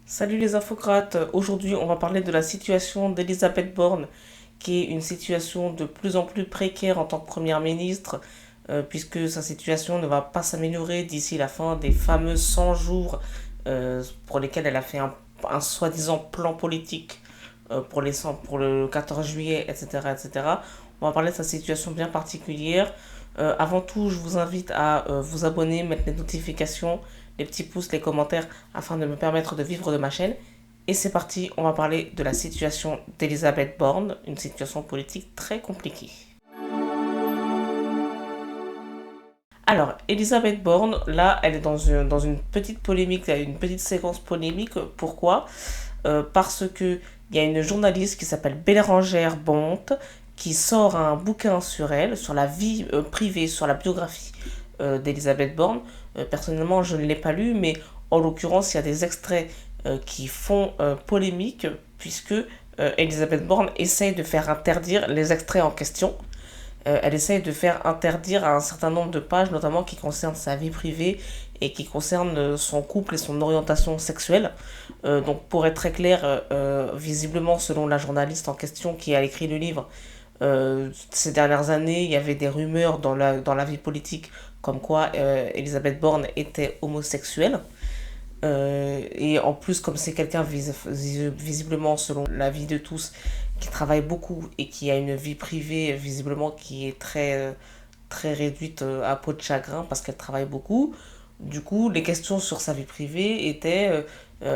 Salut les infocrates, aujourd'hui on va parler de la situation d'Elisabeth Borne, qui est une situation de plus en plus précaire en tant que première ministre, puisque sa situation ne va pas s'améliorer d'ici la fin des fameux 100 jours pour lesquels elle a fait un soi-disant plan politique pour le 14 juillet, etc., etc. On va parler de sa situation bien particulière. Avant tout, je vous invite à vous abonner, mettre les notifications, les petits pouces, les commentaires, afin de me permettre de vivre de ma chaîne. Et c'est parti, on va parler de la situation d'Elisabeth Borne, une situation politique très compliquée. Alors, Elisabeth Borne, là, elle est dans une petite polémique, une petite séquence polémique. Pourquoi Parce que il y a une journaliste qui s'appelle Bérangère Bonte qui sort un bouquin sur elle, sur la vie privée, sur la biographie d'Elisabeth Borne. Personnellement, je ne l'ai pas lu, mais en l'occurrence, il y a des extraits qui font polémique, puisque Elisabeth Borne essaye de faire interdire les extraits en question. Elle essaye de faire interdire un certain nombre de pages, notamment qui concernent sa vie privée et qui concernent son couple et son orientation sexuelle. Donc pour être très clair, visiblement selon la journaliste en question qui a écrit le livre, ces dernières années, il y avait des rumeurs dans la vie politique comme quoi Elisabeth Borne était homosexuelle. Et en plus, comme c'est quelqu'un visiblement, selon l'avis de tous, qui travaille beaucoup et qui a une vie privée visiblement qui est très réduite à peau de chagrin parce qu'elle travaille beaucoup. Du coup, les questions sur sa vie privée étaient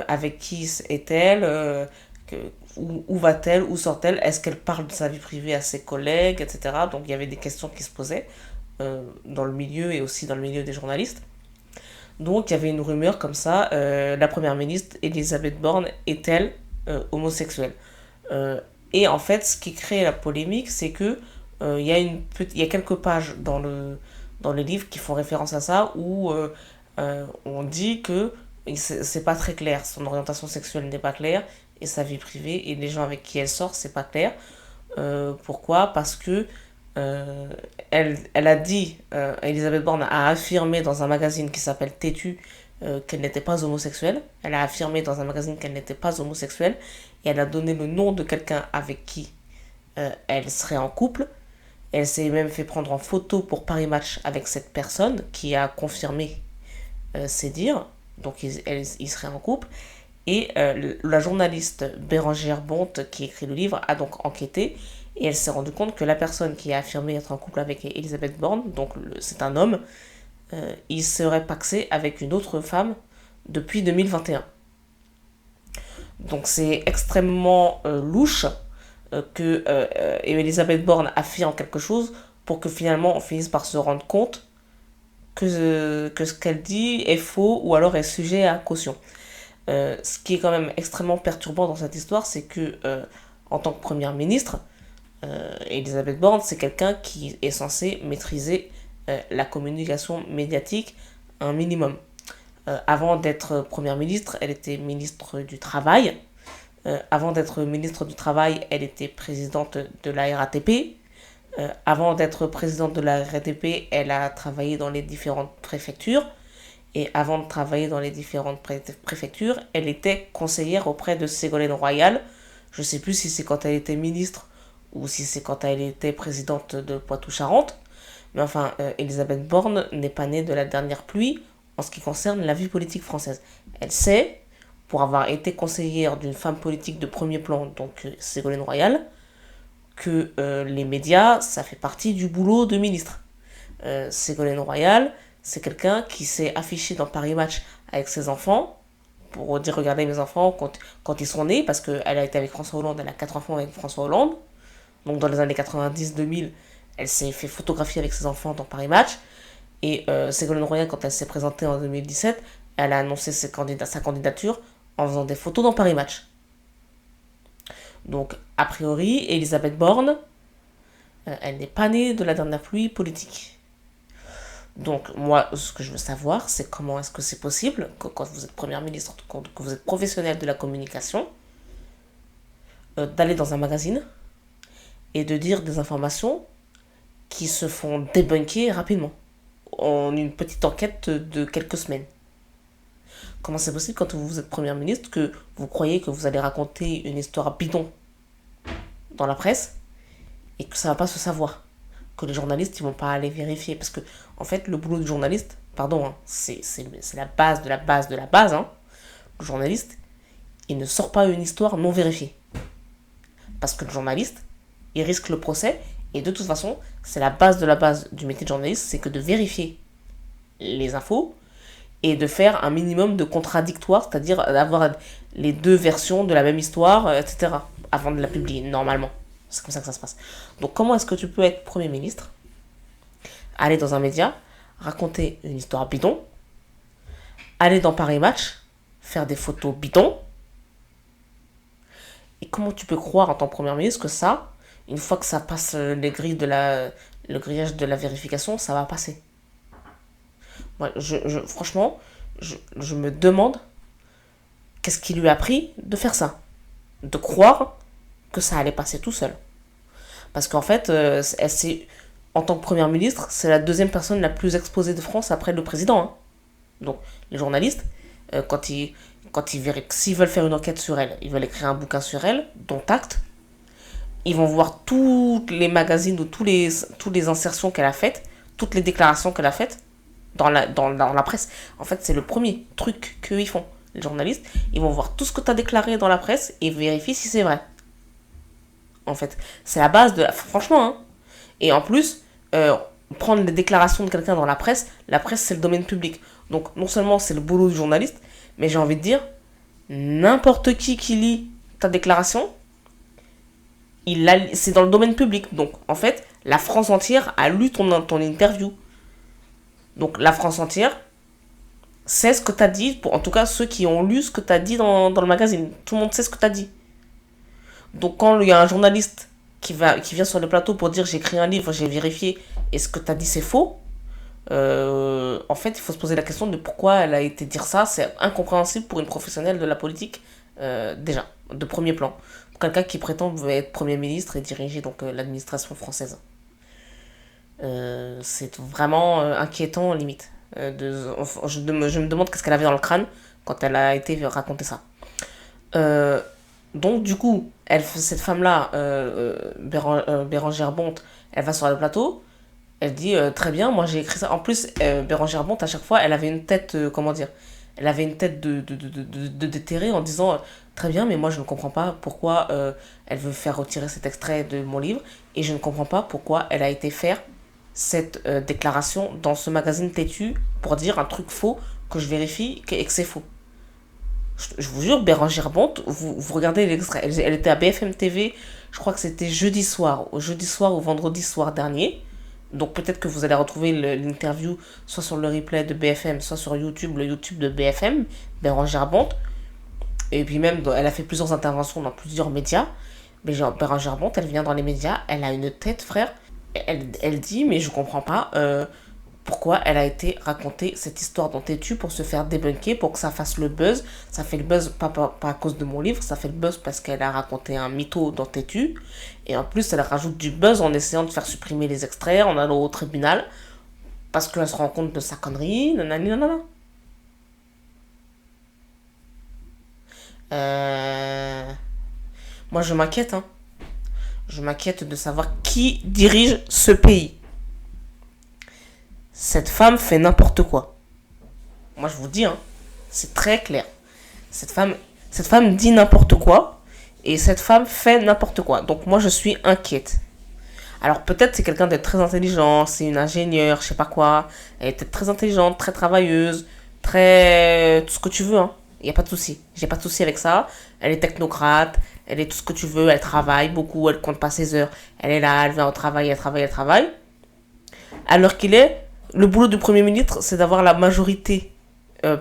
avec qui est-elle, que- où va-t-elle, où sort-elle, est-ce qu'elle parle de sa vie privée à ses collègues, etc. Donc il y avait des questions qui se posaient dans le milieu et aussi dans le milieu des journalistes. Donc il y avait une rumeur comme ça, la première ministre Elisabeth Borne est-elle homosexuelle? Euh, et en fait, ce qui crée la polémique, c'est que il y a quelques pages dans le livre qui font référence à ça où on dit que c'est pas très clair, son orientation sexuelle n'est pas claire et sa vie privée et les gens avec qui elle sort, c'est pas clair. Pourquoi? Parce que euh, elle a dit, Elisabeth Borne a affirmé dans un magazine qui s'appelle Têtu qu'elle n'était pas homosexuelle. Elle a affirmé dans un magazine qu'elle n'était pas homosexuelle et elle a donné le nom de quelqu'un avec qui elle serait en couple. Elle s'est même fait prendre en photo pour Paris Match avec cette personne qui a confirmé ses dires. Donc ils seraient en couple. Et la journaliste Bérangère Bonte, qui écrit le livre, a donc enquêté et elle s'est rendue compte que la personne qui a affirmé être en couple avec Elisabeth Borne, donc c'est un homme, il serait paxé avec une autre femme depuis 2021. Donc c'est extrêmement louche que Elisabeth Borne affirme quelque chose pour que finalement on finisse par se rendre compte que ce qu'elle dit est faux ou alors est sujet à caution. Ce qui est quand même extrêmement perturbant dans cette histoire, c'est que en tant que première ministre, Elisabeth Borne, c'est quelqu'un qui est censé maîtriser la communication médiatique un minimum. Avant d'être première ministre, elle était ministre du Travail. Avant d'être ministre du Travail, elle était présidente de la RATP. Avant d'être présidente de la RATP, elle a travaillé dans les différentes préfectures. Et avant de travailler dans les différentes préfectures, elle était conseillère auprès de Ségolène Royal. Je ne sais plus si c'est quand elle était ministre ou si c'est quand elle était présidente de Poitou-Charentes. Mais enfin, Elisabeth Borne n'est pas née de la dernière pluie en ce qui concerne la vie politique française. Elle sait, pour avoir été conseillère d'une femme politique de premier plan, donc Ségolène Royal, que les médias, ça fait partie du boulot de ministre. Ségolène Royal, c'est quelqu'un qui s'est affiché dans Paris Match avec ses enfants pour dire regardez mes enfants quand ils sont nés, parce qu'elle a été avec François Hollande, elle a 4 enfants avec François Hollande. Donc dans les années 90-2000, elle s'est fait photographier avec ses enfants dans Paris Match. Et Ségolène Royal, quand elle s'est présentée en 2017, elle a annoncé sa candidature en faisant des photos dans Paris Match. Donc, a priori, Elisabeth Borne, elle n'est pas née de la dernière pluie politique. Donc, moi, ce que je veux savoir, c'est comment est-ce que c'est possible, quand vous êtes première ministre, quand vous êtes professionnel de la communication, d'aller dans un magazine et de dire des informations qui se font débunker rapidement, en une petite enquête de quelques semaines. Comment c'est possible quand vous êtes première ministre que vous croyez que vous allez raconter une histoire bidon dans la presse et que ça va pas se savoir, que les journalistes ils vont pas aller vérifier parce que en fait le boulot du journaliste, pardon, hein, c'est la base de la base de la base, hein. Le journaliste il ne sort pas une histoire non vérifiée parce que le journaliste il risque le procès et de toute façon c'est la base de la base du métier de journaliste, c'est que de vérifier les infos et de faire un minimum de contradictoire, c'est-à-dire d'avoir les deux versions de la même histoire, etc., avant de la publier, normalement. C'est comme ça que ça se passe. Donc comment est-ce que tu peux être Premier ministre, aller dans un média, raconter une histoire bidon, aller dans Paris Match, faire des photos bidons, et comment tu peux croire en tant que Premier ministre que ça, une fois que ça passe les grilles le grillage de la vérification, ça va passer. Moi, franchement, je me demande qu'est-ce qui lui a pris de faire ça, de croire que ça allait passer tout seul. Parce qu'en fait, en tant que première ministre, c'est la deuxième personne la plus exposée de France après le président, hein. Donc, les journalistes, s'ils veulent faire une enquête sur elle, ils veulent écrire un bouquin sur elle, dont acte, ils vont voir tous les magazines ou toutes les insertions qu'elle a faites, toutes les déclarations qu'elle a faites dans la presse. En fait, c'est le premier truc qu'eux ils font. Les journalistes, ils vont voir tout ce que tu as déclaré dans la presse et vérifier si c'est vrai. En fait, c'est la base de franchement, hein. Et en plus, prendre les déclarations de quelqu'un dans la presse c'est le domaine public. Donc non seulement c'est le boulot du journaliste, mais j'ai envie de dire, n'importe qui lit ta déclaration, c'est dans le domaine public. Donc en fait, la France entière a lu ton interview. Donc la France entière sait ce que tu as dit, en tout cas ceux qui ont lu ce que tu as dit dans le magazine. Tout le monde sait ce que tu as dit. Donc quand il y a un journaliste qui vient sur le plateau pour dire j'ai écrit un livre, j'ai vérifié et ce que tu as dit c'est faux, en fait il faut se poser la question de pourquoi elle a été dire ça. C'est incompréhensible pour une professionnelle de la politique, déjà, de premier plan. Pour quelqu'un qui prétend être Premier ministre et diriger donc l'administration française. C'est vraiment inquiétant limite. Je me demande qu'est-ce qu'elle avait dans le crâne quand elle a été raconter ça. Donc du coup, cette femme-là, Bérangère Bonte, elle va sur le plateau, elle dit très bien, moi j'ai écrit ça. En plus, Bérangère Bonte, à chaque fois, elle avait une tête, comment dire, elle avait une tête de déterrée en disant très bien, mais moi je ne comprends pas pourquoi elle veut faire retirer cet extrait de mon livre et je ne comprends pas pourquoi elle a été faire cette déclaration dans ce magazine têtu pour dire un truc faux que je vérifie et que c'est faux. Je vous jure, Bérangère Bonte, vous regardez l'extrait, elle était à BFM TV, je crois que c'était jeudi soir ou vendredi soir dernier. Donc peut-être que vous allez retrouver l'interview soit sur le replay de BFM, soit sur YouTube, le YouTube de BFM, Bérangère Bonte. Et puis même, elle a fait plusieurs interventions dans plusieurs médias. Mais genre, Bérangère Bonte, elle vient dans les médias, elle a une tête, frère. Elle dit, mais je comprends pas pourquoi elle a été raconter cette histoire dans Têtu pour se faire débunker, pour que ça fasse le buzz. Ça fait le buzz pas à cause de mon livre, ça fait le buzz parce qu'elle a raconté un mytho dans Têtu. Et en plus, elle rajoute du buzz en essayant de faire supprimer les extraits, en allant au tribunal, parce qu'elle se rend compte de sa connerie, nanani nanana. Moi, je m'inquiète, hein. Je m'inquiète de savoir qui dirige ce pays. Cette femme fait n'importe quoi. Moi, je vous dis, hein, c'est très clair. Cette femme dit n'importe quoi et cette femme fait n'importe quoi. Donc, moi, je suis inquiète. Alors, peut-être c'est quelqu'un d'être très intelligent, c'est une ingénieure, je sais pas quoi. Elle est peut-être très intelligente, très travailleuse, très... tout ce que tu veux, hein. Il n'y a pas de souci. J'ai pas de souci avec ça. Elle est technocrate, elle est tout ce que tu veux, elle travaille beaucoup, elle compte pas ses heures. Elle est là, elle vient au travail, elle travaille. Alors qu'il est, le boulot du Premier ministre, c'est d'avoir la majorité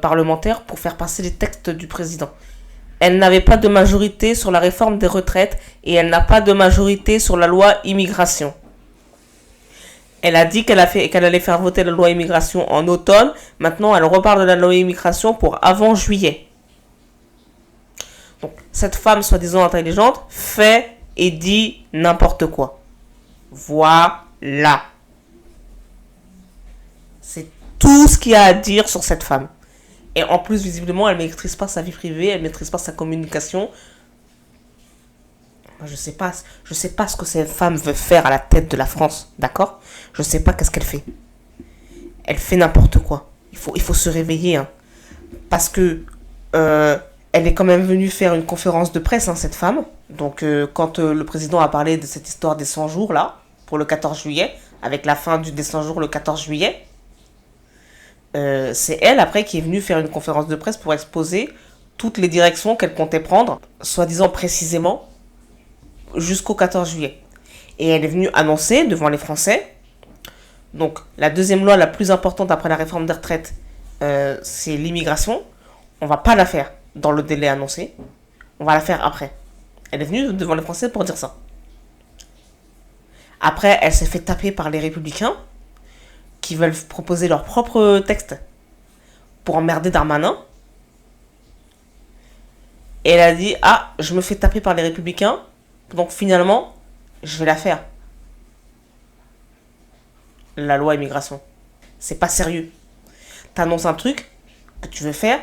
parlementaire pour faire passer les textes du président. Elle n'avait pas de majorité sur la réforme des retraites et elle n'a pas de majorité sur la loi immigration. Elle a dit qu'elle allait faire voter la loi immigration en automne. Maintenant, elle reparle de la loi immigration pour avant juillet. Donc, cette femme soi-disant intelligente fait et dit n'importe quoi. Voilà. C'est tout ce qu'il y a à dire sur cette femme. Et en plus, visiblement, elle ne maîtrise pas sa vie privée, elle ne maîtrise pas sa communication. Je sais pas ce que cette femme veut faire à la tête de la France, d'accord? Je sais pas qu'est-ce qu'elle fait. Elle fait n'importe quoi. Il faut se réveiller, hein. Parce que elle est quand même venue faire une conférence de presse, hein, cette femme. Donc, quand le président a parlé de cette histoire des 100 jours, là, pour le 14 juillet, avec la fin des 100 jours le 14 juillet, c'est elle, après, qui est venue faire une conférence de presse pour exposer toutes les directions qu'elle comptait prendre, soi-disant précisément, jusqu'au 14 juillet. Et elle est venue annoncer devant les Français, donc la deuxième loi la plus importante après la réforme des retraites, c'est l'immigration. On va pas la faire dans le délai annoncé, on va la faire après. Elle est venue devant les Français pour dire ça. Après, elle s'est fait taper par les Républicains qui veulent proposer leur propre texte pour emmerder Darmanin. Et elle a dit, ah, je me fais taper par les Républicains, donc finalement, je vais la faire. La loi immigration. C'est pas sérieux. T'annonces un truc que tu veux faire,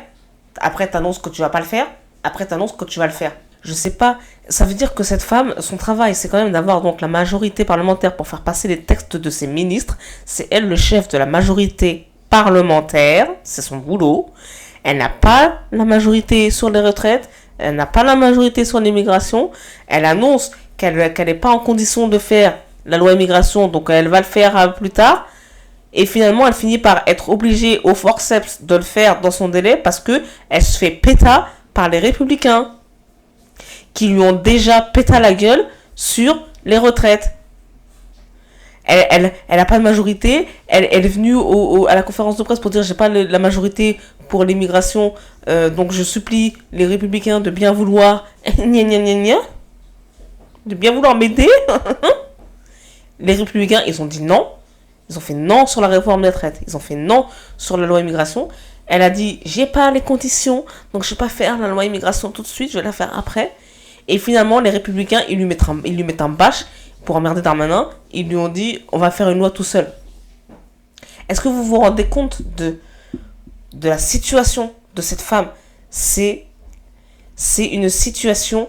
après t'annonces que tu vas pas le faire, après t'annonces que tu vas le faire. Je sais pas, ça veut dire que cette femme, son travail, c'est quand même d'avoir donc la majorité parlementaire pour faire passer les textes de ses ministres. C'est elle le chef de la majorité parlementaire, c'est son boulot. Elle n'a pas la majorité sur les retraites, elle n'a pas la majorité sur l'immigration. Elle annonce qu'elle n'est pas en condition de faire la loi immigration, donc elle va le faire plus tard. Et finalement, elle finit par être obligée au forceps de le faire dans son délai parce que elle se fait péta par les Républicains qui lui ont déjà péta la gueule sur les retraites. Elle a pas de majorité. Elle est venue à la conférence de presse pour dire j'ai pas la majorité pour l'immigration, donc je supplie les Républicains de bien vouloir de bien vouloir m'aider. Les Républicains, ils ont dit non. Ils ont fait non sur la réforme des retraites. Ils ont fait non sur la loi immigration. Elle a dit j'ai pas les conditions, donc je vais pas faire la loi immigration tout de suite, je vais la faire après. Et finalement, les Républicains, ils lui mettent un bâche pour emmerder Darmanin. Ils lui ont dit on va faire une loi tout seul. Est-ce que vous vous rendez compte de la situation de cette femme? C'est une situation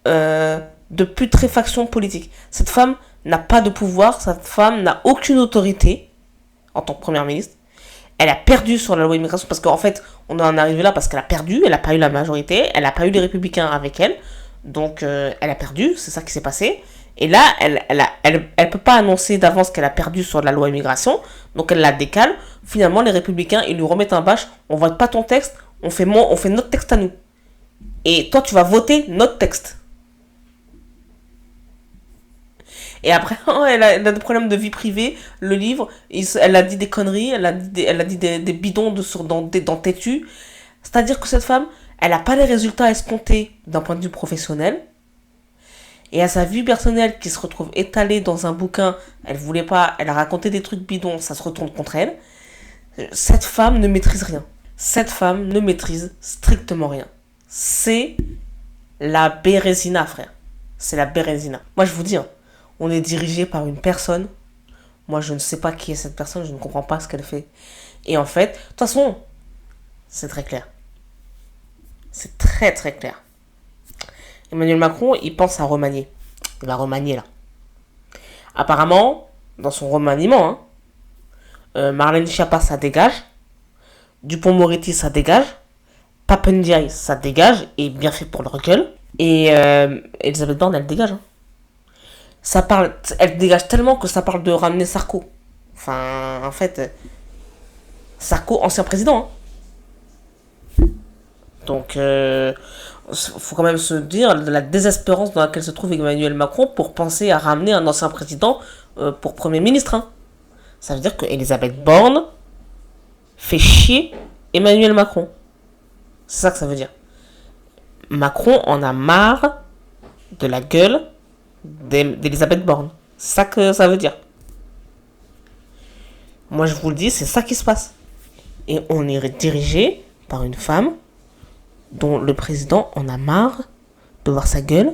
de putréfaction politique. Cette femme n'a pas de pouvoir, cette femme n'a aucune autorité en tant que première ministre. Elle a perdu sur la loi immigration parce qu'en fait, on en est arrivé là parce qu'elle a perdu, elle n'a pas eu la majorité, elle n'a pas eu les Républicains avec elle, donc elle a perdu, c'est ça qui s'est passé. Et là, elle peut pas annoncer d'avance qu'elle a perdu sur la loi immigration, donc elle la décale. Finalement, les Républicains, ils lui remettent un bâche, on vote pas ton texte, on fait notre texte à nous. Et toi, tu vas voter notre texte. Et après, elle a des problèmes de vie privée. Le livre, elle a dit des conneries, elle a dit des bidons dans têtu. C'est-à-dire que cette femme, elle n'a pas les résultats escomptés d'un point de vue professionnel. Et à sa vie personnelle qui se retrouve étalée dans un bouquin, elle a raconté des trucs bidons, ça se retourne contre elle. Cette femme ne maîtrise rien. Cette femme ne maîtrise strictement rien. C'est la Bérésina, frère. C'est la Bérésina. Moi, je vous dis, hein, on est dirigé par une personne. Moi, je ne sais pas qui est cette personne, je ne comprends pas ce qu'elle fait. Et en fait, de toute façon, c'est très clair. C'est très très clair. Emmanuel Macron, il pense à remanier. Il va remanier là. Apparemment, dans son remaniement, Marlène Schiappa, ça dégage. Dupond-Moretti, ça dégage. Papendiaï, ça dégage. Et bien fait pour leur gueule. Et Elisabeth Borne, elle dégage. Elle dégage tellement que ça parle de ramener Sarko. Enfin, en fait, Sarko, ancien président. Donc, faut quand même se dire de la désespérance dans laquelle se trouve Emmanuel Macron pour penser à ramener un ancien président pour Premier ministre. Ça veut dire que Elisabeth Borne fait chier Emmanuel Macron. C'est ça que ça veut dire. Macron en a marre de la gueule d'Elisabeth Borne. C'est ça que ça veut dire. Moi, je vous le dis, c'est ça qui se passe. Et on est dirigé par une femme dont le président en a marre de voir sa gueule,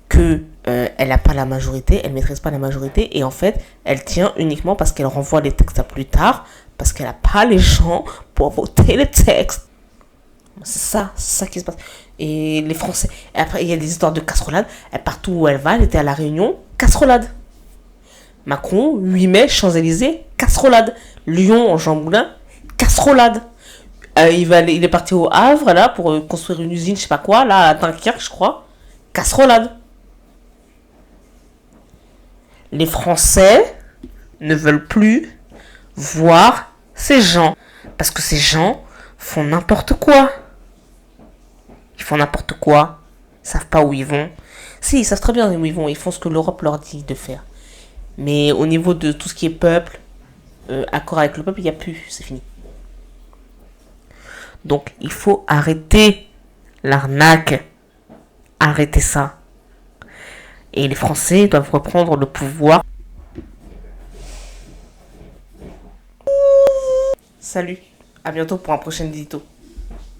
que elle n'a pas la majorité, elle ne maîtrise pas la majorité, et en fait, elle tient uniquement parce qu'elle renvoie les textes à plus tard, parce qu'elle n'a pas les gens pour voter les textes. C'est ça qui se passe. Et les Français. Et après, il y a des histoires de casserolade. Partout où elle va, elle était à La Réunion, casserolade. Macron, 8 mai, Champs-Élysées, casserolade. Lyon, Jean Moulin, casserolade. Il est parti au Havre, là, pour construire une usine, je sais pas quoi, là, à Dunkerque, je crois. Casserolade. Les Français ne veulent plus voir ces gens. Parce que ces gens font n'importe quoi. Ils font n'importe quoi. Ils savent pas où ils vont. Si, ils savent très bien où ils vont. Ils font ce que l'Europe leur dit de faire. Mais au niveau de tout ce qui est peuple, accord avec le peuple, il n'y a plus. C'est fini. Donc, il faut arrêter l'arnaque. Arrêter ça. Et les Français doivent reprendre le pouvoir. Salut. À bientôt pour un prochain édito.